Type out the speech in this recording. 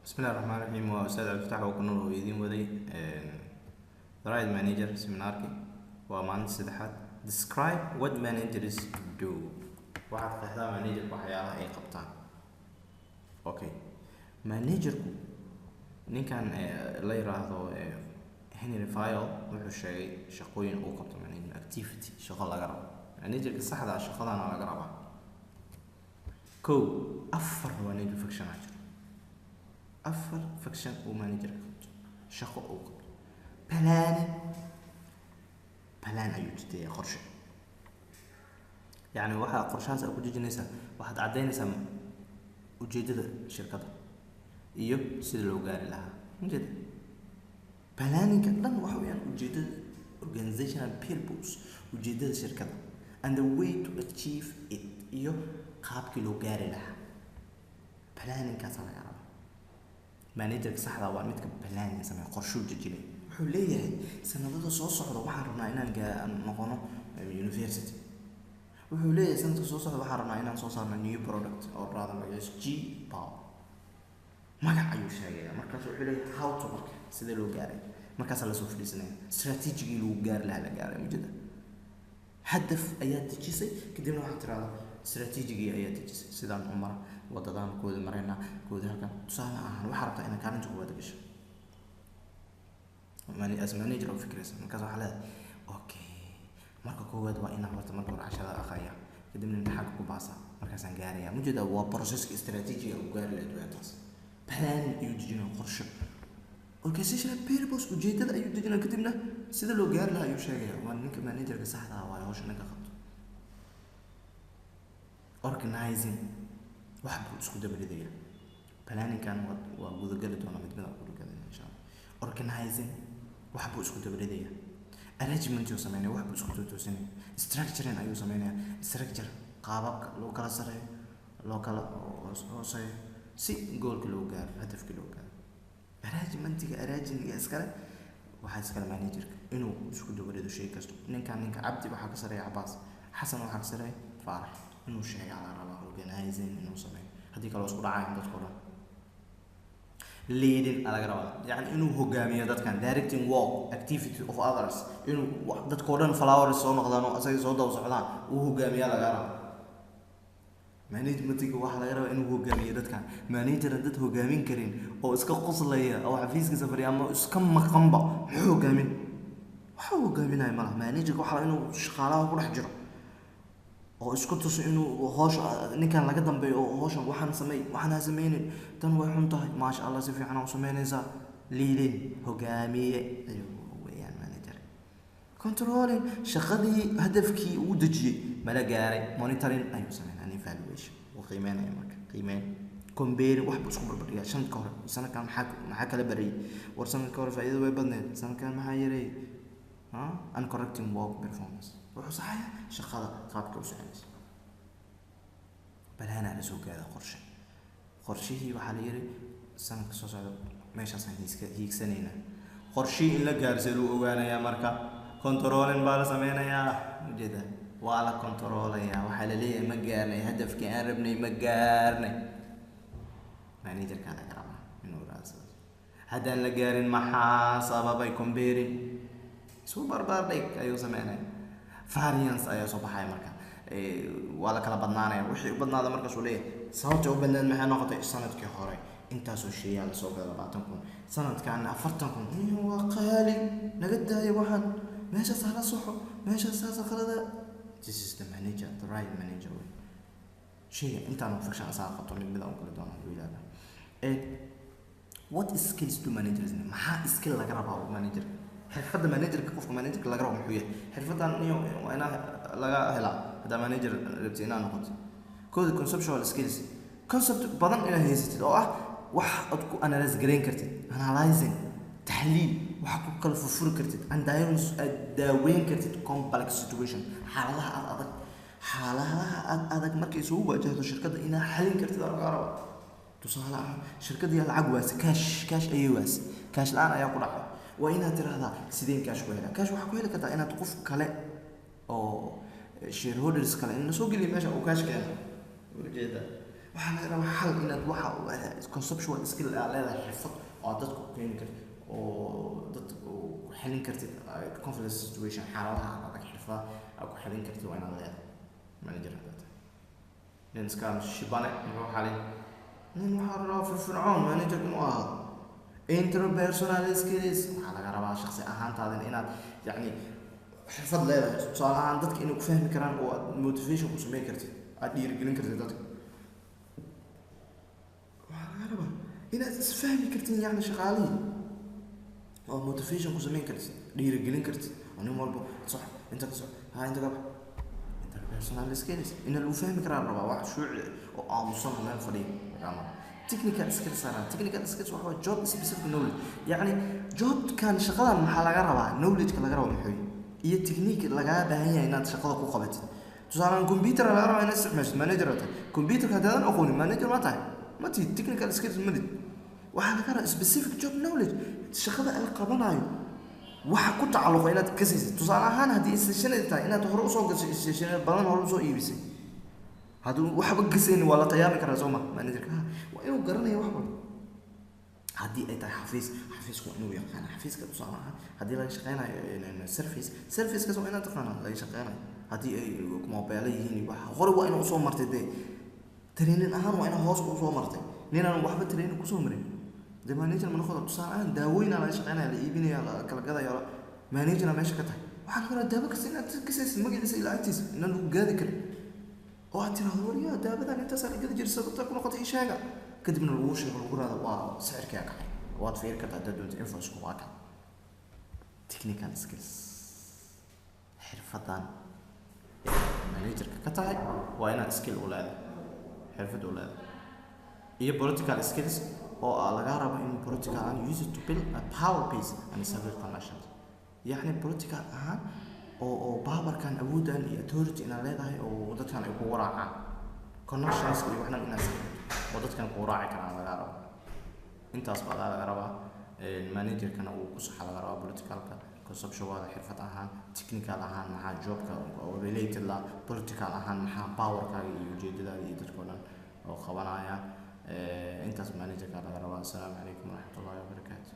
بسم الله الرحمن الرحيم وأستاذ عبد الفتاح وكنور ويدين ودي رايد مانجر سيميناركي ومانت سدحات describe what managers do واحد قحدا مانجر وحيالها أي قبطان أوكي مانجركو نين كان لا يراهدو هنري فايل وحو شيء شقوين أو قبطان مانجر activity شغل أقرب مانجر الصح ده شغل أنا أقربها كو أفر مانجر فكشن عجر أفر فكشن ومانجر شقو أو قبط بلان أيو جدية قرشة يعني واحد قرشاس أو جيجنيسا واحد عدينيسا وجيدة شركة إيو سيد لو قاري لها مجد بلاني كدن وحو يعني وجيدة organizational purpose وجيدة شركة and the way to achieve it إيو قابك لو قاري لها بلاني كاسا يا رب مانجر صح waa midka plan samee qorsho jijilay wuxuu leeyahay sanadada soo socda waxaan rabnaa inaan noqono university wuxuu leeyahay sanadka soo socda waxaan rabnaa inaan soo saarno new product oo raada magaciisa G power magac ayuu sheegay markaas wuxuu leeyahay how to marka sida loo gaaray markaas la soo fadhiisanaya strategy loo gaar la gaaray mujada hadaf ayaa dejisay kadibna waxaan tiraahdaa strategy ayaa dejisay sidaan umar wadadaan kooda marayna kooda halkan tusaale ahaan waxa rabtaa inaad kaalinta kuwada gasho as manager of fikraysa markaas waxa leedahay okay marka koowaad waa inaan horta marka hore cashada akhriya kadibna imtixaanka ku baasa markaasaan gaaraya mujada waa processka strategy oo gaar la duwaataas plan iyo dejina qorshe organizational purpose ujeedada ayuu dejina kadibna sida loo gaar lahaa ayuu sheegaya waa ninka managerka saxda ah waa hawshan ka qabto organizing واحد بسكوت بريدية planning كان وجودة دونا مدمنا وجودة إن شاء الله organizing واحد بسكوت بريدية arrangement يوسمينه واحد بسكوت توسينه structuring أيوه سمينه structure قابك local سري local أو سري سي goal كلوجار هدف كلوجار arrangement arranging إسكال واحد إسكال manager إنه بسكوت بريدو شيء كستو نين كان عبدي بحق سري عباس حسن وحق سري فارح إنه شيء على ربع organizing إنه سمين هذيك لو أسقط عين تذكره leading على ربع يعني إنه هو جامية ده كان directing work activity of others إنه ده تقولن flowers صون قدانو أساي صودا وصعدان وهو جامية على ربع management يجوا واحد على ربع إنه هو جامية ده كان manager ده هو جامين كريم أو إسكا قصلية أو عفيز كسفري أما إسكا مقنبة هو جامين هاي ماله manager واحد إنه شغاله وراح جرا oo isku tuso inuu hoosh ninkan laga dambeeyo oo hooshan waxaan sameeyay tan way xun tahay ma sha Allah si fiican oo sameynaysa leading hogaamiye ayuu weeyaan manager controlling shaqadii hadafkii uu dajiyay mala gaaray monitoring ayuu sameeyay evaluation oo qiimeynaya marka compare wax isku barbardhiga shan ka hor sanadkan maxaa kala baray war sanadka hore faa'iido way badneed sanadkan maxaa yaray and correcting work performance وحصحيح شغالة قابك وسعيس بل هنا على سوق هذا قرشي وحاليري سنة كسوس على ماشي أصلا هيك سنين قرشي إلا جارسلو وأنا يا مركا كنترولين بالا سمينا يا جدا وعلى كنترول يا وحالي مجارني هدف كأربني مجارني ما نيجر كذا كرامة من وراء هذا اللي جارين محاسبة بيكون بيرين سوبر باربيك أيوة سمينا variance ayaa soo baxay marka wala kala badnaanay wixii u badnaada markaas uu leeyahay sababta u badnaan maxay noqotay sanadkii hore intaas oo shay la soo gala 20,000 sanadkan 40,000 waa qaali naga daayo waxaan meesha saara soxo meesha saasa qalada this is the manager the right manager shay intaan u fakshan asaa qabto mid mid aan kala doonaa wiilada what skills do managers maxaa skill laga rabaa manager حرفة مانجر كوف مانجر كلا جرام حويه حرفة نيو وأنا لا هلا هذا مانجر ربتينا نقط كود conceptual skills concept بدن إلى هيزت واحد أتكو analyze green كرتي analyzing تحليل واحد كل ففور كرتي and داوين كرتي complex situation حالها أدق مركز هو جهة الشركة إنها حلين كرتي ده الغرض تصالح شركة دي العقواس كاش أيواس كاش الآن أيقول وإنها ترى هذا سيدين كاش وهلا كاش وحكوا لك أنا تقف كلا أو شير هودرز كلا إنه سوق اللي ماشى وكاش كلا وجدا waxaa laga rabaa xal inaad waxa conceptual skill aad leedahay xirfad oo dadka ku keeni kartid oo dadka ku xalin kartid conflict situation xaaladaha adag xirfad aad ku xalin kartid waa inaad leedahay manager hadda nin iska shibane muxuu xalin nin waxaa la rabaa firfircoon manager inuu ahaado interpersonal skills waxaa laga rabaa shakhsi ahaantaada inaad yacni xirfad leedahay tusaale ahaan dadka inay ku fahmi karaan oo aad motivation ku sameyn kartid aad dhiirigelin kartid dadka waxaa laga rabaa inaad isfahmi kartid yacni shaqaalihii oo motivation ku sameyn kartid dhiirigelin kartid oo nin walba sox inta ka sox inta ka bax interpersonal skills in lagu fahmi karaa rabaa wax shuuci oo aamusan meel fadhiya technical skills technical skills waa job specific knowledge يعني job kan shaqadan maxaa laga rabaa knowledge ka laga rabo maxay iyo technique laga baahan yahay inaad shaqada ku qabatid tusaale computer laga rabo inaad isticmaashid manager ta computer hadaan aqoon manager ma tahay ma tii technical skills ma lid waxa laga rabaa specific job knowledge shaqada ay qabanayo waxa ku tacaluq inaad ka siisid tusaale ahaan hadii sessionada tahay inaad hore u soo gashay sessionada badan hore u soo iibisay haduu waxba gaseen waa la qiyaami karaa Soomaa managerka waa inuu garanayo waxba hadii ay tahay xafiisku inuu yaqaan xafiiska tusaalaha hadii laga shaqeynayo service ka soo inaad taqaana laga shaqeynayo hadii ay mobile yihiin waxa hore waa inuu soo martay training ahaan waa inuu hoos u soo martay ninaan waxba training ku soo marin manager man qodob tusaalaha daawooyin laga shaqeynayo la iibinayo kala gadayo manager meesha ka tahay waxa laga rabaa daawo ka sinad ka saysid magaciisa ila agtiisa inaan uu gaadi karo oo aad tiraahdo wariyaa daabadan inta sar gadi jirto sababta ku noqotay sheega kadibna lagu sheego lagu raado waa sicirka ka waad fiir ka tahay dadweyne influence ku waaka technical skills xirfadan manager ka tahay waa inaad skill u leedahay xirfad u leedahay iyo political skills oo laga rabo in political and use it to build a power base and civil connections يعني political ahaan oo powerkan awoodan iyo authority ina leedahay oo dadkan ay ku waraacaan connections iyo waxna ina oo dadkan ku waraaci karaan laga rabo intaas baa laga rabaa manager kana uu ku sax laga rabaa politicalka conceptual xirfad ahaan technical ahaan maxaa jobka oo related la political ahaan maxaa powerka iyo ujeedada iyo dadkoodan oo qabanaya intaas manager ka laga rabaa. Assalaamu calaykum waraxmatullaahi wabarakaatuh.